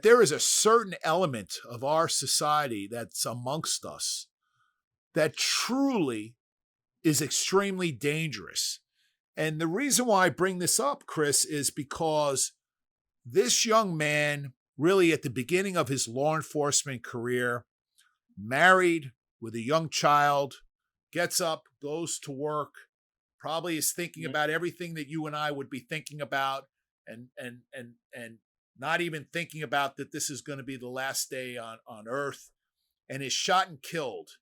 There is a certain element of our society that's amongst us that truly is extremely dangerous. And the reason why I bring this up, Chris, is because this young man, really at the beginning of his law enforcement career, married with a young child, gets up, goes to work, probably is thinking Mhm. about everything that you and I would be thinking about, and not even thinking about that this is going to be the last day on earth, and is shot and killed.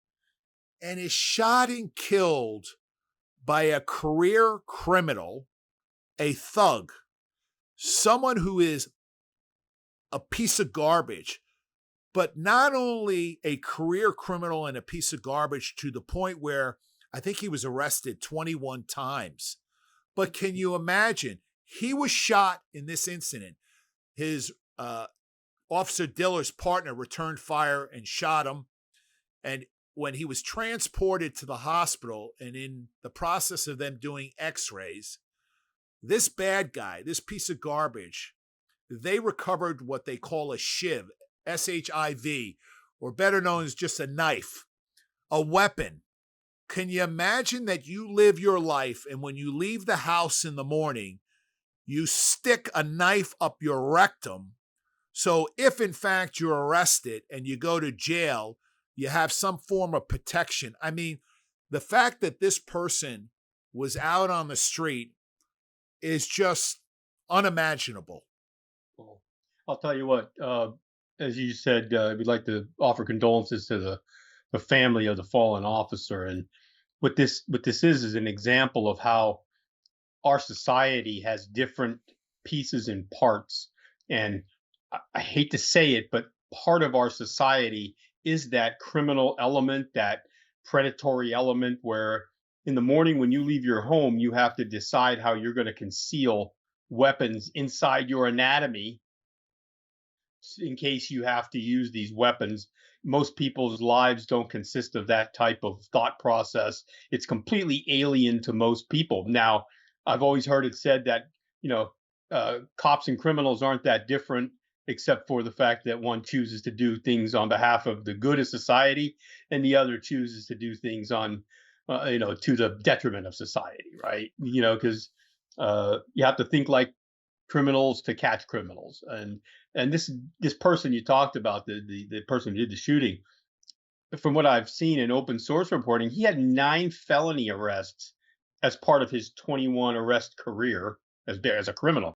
And is shot and killed by a career criminal, a thug, someone who is a piece of garbage, but not only a career criminal and a piece of garbage to the point where I think he was arrested 21 times. But can you imagine? He was shot in this incident. His Officer Diller's partner returned fire and shot him. And when he was transported to the hospital and in the process of them doing x-rays, this bad guy, this piece of garbage, they recovered what they call a shiv, SHIV, or better known as just a knife, a weapon. Can you imagine that you live your life and when you leave the house in the morning, you stick a knife up your rectum? So if in fact you're arrested and you go to jail, you have some form of protection. I mean, the fact that this person was out on the street is just unimaginable. Well, I'll tell you what, as you said, we'd like to offer condolences to the family of the fallen officer. And what this is an example of how our society has different pieces and parts. And I hate to say it, but part of our society is that criminal element, that predatory element, where in the morning when you leave your home, you have to decide how you're going to conceal weapons inside your anatomy in case you have to use these weapons. Most people's lives don't consist of that type of thought process. It's completely alien to most people. Now, I've always heard it said that, you know, cops and criminals aren't that different, except for the fact that one chooses to do things on behalf of the good of society, and the other chooses to do things on, to the detriment of society, right? Because you have to think like criminals to catch criminals. And this person you talked about, the person who did the shooting, from what I've seen in open source reporting, he had 9 felony arrests as part of his 21 arrest career as a criminal.